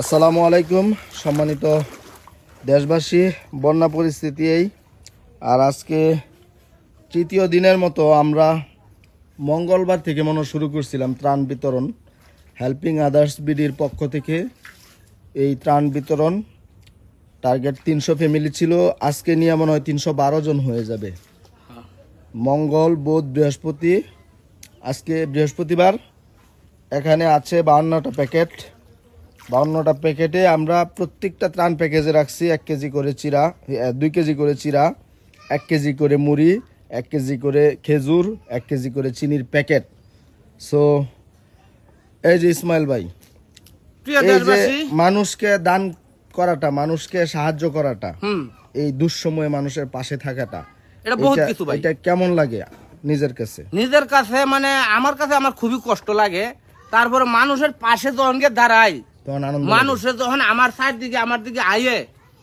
আসসালামু আলাইকুম সম্মানিত দেশবাসী, বন্যা পরিস্থিতি এই আর আজকে তৃতীয় দিনের মতো আমরা মঙ্গলবার থেকে শুরু করছিলাম ত্রাণ বিতরণ। হেল্পিং আদার্স বিডির পক্ষ থেকে এই ত্রাণ বিতরণ টার্গেট 300 ফ্যামিলি ছিল, আজকে নিয়ে মনে হয় 312 জন হয়ে যাবে। মঙ্গল, বুধ, বৃহস্পতি, আজকে বৃহস্পতিবার। এখানে আছে 52টা প্যাকেট। 52টা প্যাকেটে আমরা প্রত্যেকটা ত্রাণ প্যাকেজে রাখছি 1 কেজি করে চিরা, 2 কেজি করে চিরা, 1 কেজি করে মুড়ি, 1 কেজি করে খেজুর, 1 কেজি করে চিনির প্যাকেট। সো এই যে ইসমাইল ভাই, এই যে মানুষকে দান করাটা, মানুষকে সাহায্য করাটা, এই দুঃসময়ে মানুষের পাশে থাকাটা, এটা বহুত কিছু ভাই। এটা কেমন লাগে নিজের কাছে? নিজের কাছে মানে আমার কাছে আমার খুবই কষ্ট লাগে। তারপরে মানুষের পাশে যখন গিয়ে দাঁড়াই, তখন আনন্দ মানুষের যখন আমার সাইড দিকে আমার দিকে আইয়ে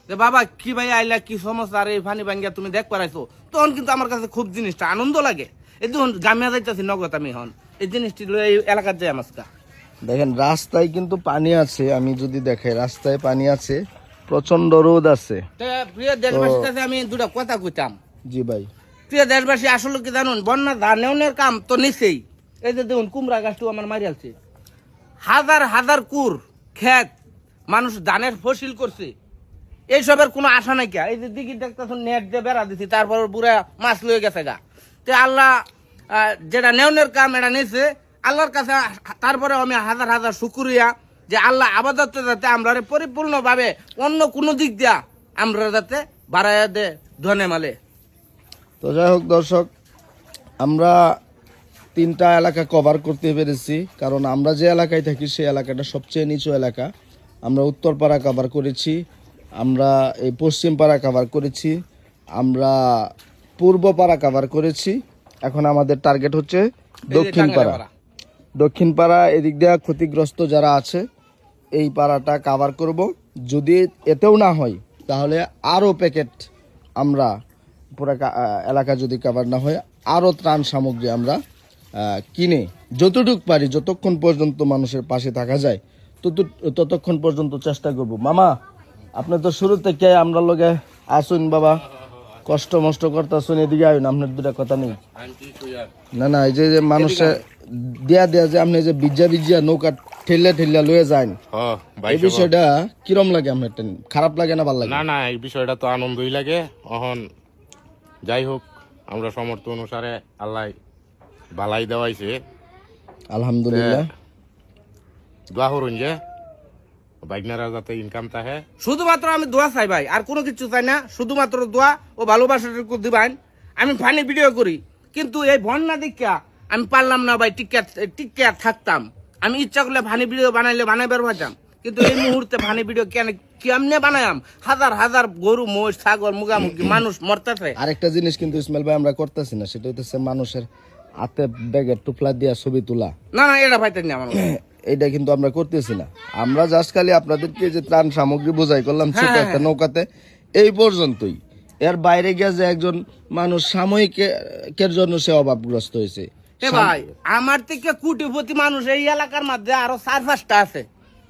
যে বাবা কি ভাই আইলা, কি সমস্যা, আর এই ফানি ভাঙ্গিয়া তুমি দেখ পারাইছো, তখন কিন্তু আমার কাছে খুব জিনিসটা আনন্দ লাগে। এই যখন গামিয়া যাইতেছি নগদ আমি হন এই জিনিসটি এই এলাকার যাই আমার। দেখেন রাস্তায় কিন্তু পানি আছে, আমি যদি দেখাই রাস্তায় পানি আছে, প্রচন্ড রোদ আছে। প্রিয় দেশবাসীর কাছে আমি দুটা কথা কইতাম। জি ভাই। প্রিয় দেশবাসী, আসলে কি জানুন, বন্যা ধানের কাম তো নিছেই। এই যে দেখুন কুমড়া গাছটু আমার মারিয়ালছে, হাজার হাজার কুর ক্ষেত মানুষ ধানের ফসিল করছে, এইসবের কোনো আশা নাই কে। এই যে দিঘি দেখতেছ নেট দিয়ে বেড়া দিছি, তারপর বুড়া মাছ লয়ে গেছে গা। তো আল্লাহ যেটা নেওনের কাম এটা নিছে আল্লাহর কাছে। তারপরে আমি হাজার হাজার শুকরিয়া যে আল্লাহ আবাদত যাতে আমরা পরিপূর্ণভাবে অন্য কোনো দিক দিয়া আমরা যাতে বাড়াইয়া দে ধনে মালে। তো যাই হোক দর্শক, আমরা 3টা এলাকা কভার করতে পেরেছি, কারণ আমরা যে এলাকায় থাকি সেই এলাকাটা সবচেয়ে নিচু এলাকা। আমরা উত্তরপাড়া কভার করেছি, আমরা এই পশ্চিমপাড়া কভার করেছি, আমরা পূর্বপাড়া কভার করেছি। এখন আমাদের টার্গেট হচ্ছে দক্ষিণপাড়া। দক্ষিণপাড়া এদিক দিয়ে ক্ষতিগ্রস্ত যারা আছে এই পাড়াটা কভার করব। যদি এতেও না হয় তাহলে আরও প্যাকেট আমরা পুরো এলাকা, যদি কভার না হয় আরও ত্রাণ সামগ্রী আমরা কিনে যতটুকু পারি, যতক্ষণ পর্যন্ত মানুষের পাশে থাকা যায় ততক্ষণ পর্যন্ত চেষ্টা করব। মামা, আপনি তো শুরু থেকে আমরা লগে আসুন বাবা, কষ্ট মষ্ট করতেছুন, এদিকে আইন, আপনার দুটা কথা নেই। না না, এই যে মানুষে দেয়া যে আপনি যে বিজ্জা নৌকা ঠেলিয়া লয়ে যান, এই বিষয়টা কিরম লাগে? আপনার খারাপ লাগে না ভালো লাগে? না, এই বিষয়টা তো আনন্দই লাগে। এখন যাই হোক, আমরা সমর্থ অনুসারে আল্লাহ বালাই দেওয়াইছে, আলহামদুলিল্লাহ। দোয়া করুন যে বাইকনারা যাতে ইনকাম থাকে। শুধুমাত্র আমি দোয়া চাই ভাই, আর কোনো কিছু চাই না, শুধুমাত্র দোয়া ও ভালোবাসাটুকু দিবেন। আমি ফানি ভিডিও করি, কিন্তু এই বন্যা দীক্ষা আমি পারলাম না ভাই টিকে থাকতাম। আমি ইচ্ছা করলে ফানি ভিডিও বানাইবার পারতাম, কিন্তু এই মুহূর্তে ফানি ভিডিও কেমনে বানায়াম? হাজার হাজার গরু, মোষ, ছাগল, মুগামুগি মানুষ মরতেছে। আরেকটা জিনিস কিন্তু ইসমাইল ভাই আমরা করতেছি না, সেটা হচ্ছে মানুষের হাতে ব্যাগের টুপলা দিয়া ছবি তোলা। না এটা ভাইতেন না আমার। এইটা কিন্তু আমরা করতেছি না। আমরা জাস্ট খালি আপনাদেরকে যে ত্রাণ সামগ্রী বোঝাই করলাম ছোট একটা নৌকাতে, এই পর্যন্তই। এর বাইরে গিয়ে যে একজন মানুষ সাময়িকের জন্য সে অভাবগ্রস্ত হয়েছে। ভাই আমার থেকে কোটিপতি মানুষ এই এলাকার মধ্যে আরো 4-5টা আছে,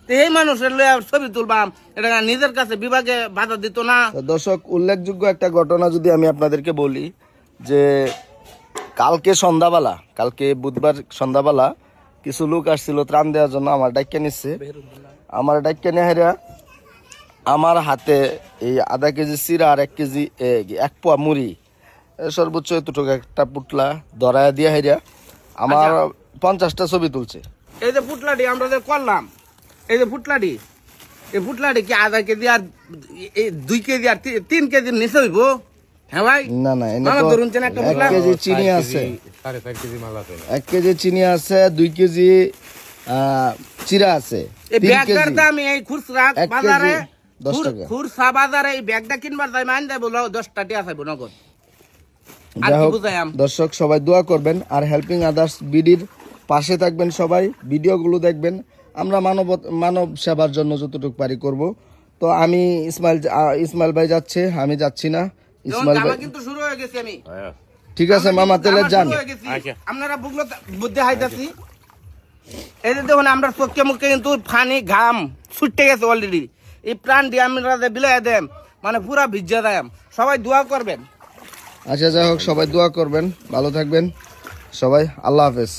এই মানুষের ছবি তুলবাম, এটা নিজের কাছে বিভাগে বাধা দিত না। দর্শক, উল্লেখযোগ্য একটা ঘটনা যদি আমি আপনাদেরকে বলি, যে কালকে বুধবার সন্ধ্যাবেলা কিছু লোক আসছিল ত্রাণ দেওয়ার জন্য, আমার ডাক্কে নিচ্ছে। আমার ডাক্কে নেহারা আমার হাতে এই আধা কেজি চিরা আর 1 কেজি 1 পোয়া মুড়ি, সর্বোচ্চ এতটুকু একটা পুটলা ধরায় দিয়ে হেরা আমার 50টা ছবি তুলছে। এই যে পুটলাটি আমরা যে করলাম, এই যে পুটলাটি, এই পুটলাটি কি আধা কেজি আর 2 কেজি আর 3 কেজির নিচে হইব? হ্যাঁ ভাই। না, 1 কেজি চিনি আছে, 4.5 কেজি মাল আছে, 1 কেজি চিনি আছে, 2 কেজি চিরা আছে। এই ব্যাগটার দাম এই খুচরা বাজারে 10 টাকা। খুচরা বাজারে এই ব্যাগটা কিনবার দাম মান দেব 10 টাকা চাইবো নগদ। যাই হোক দর্শক, সবাই দোয়া করবেন আর হেল্পিং আদার্স বিডির পাশে থাকবেন, সবাই ভিডিওগুলো দেখবেন। আমরা মানব সেবার জন্য যতটুকু পারি করব। তো আমি ইসমাইল ভাই যাচ্ছে, আমি যাচ্ছি না। ইসমাইল ভাই কিন্তু শুরু হয়ে গেছে। আমি ঠিক আছে মামা, তাহলে যান। আপনারা বুঝতে হাইতাছি। এই যে দেখুন আমরা চোখে মুখে কিন্তু ফানি ঘাম ছুটতে গেছে অলরেডি। এই প্রাণ দিয়ে আমরা বিলাই দেন মানে পুরা ভিজা দেয়। সবাই দোয়া করবেন। আচ্ছা যাই হোক, সবাই দোয়া করবেন, ভালো থাকবেন সবাই, আল্লাহ হাফেজ।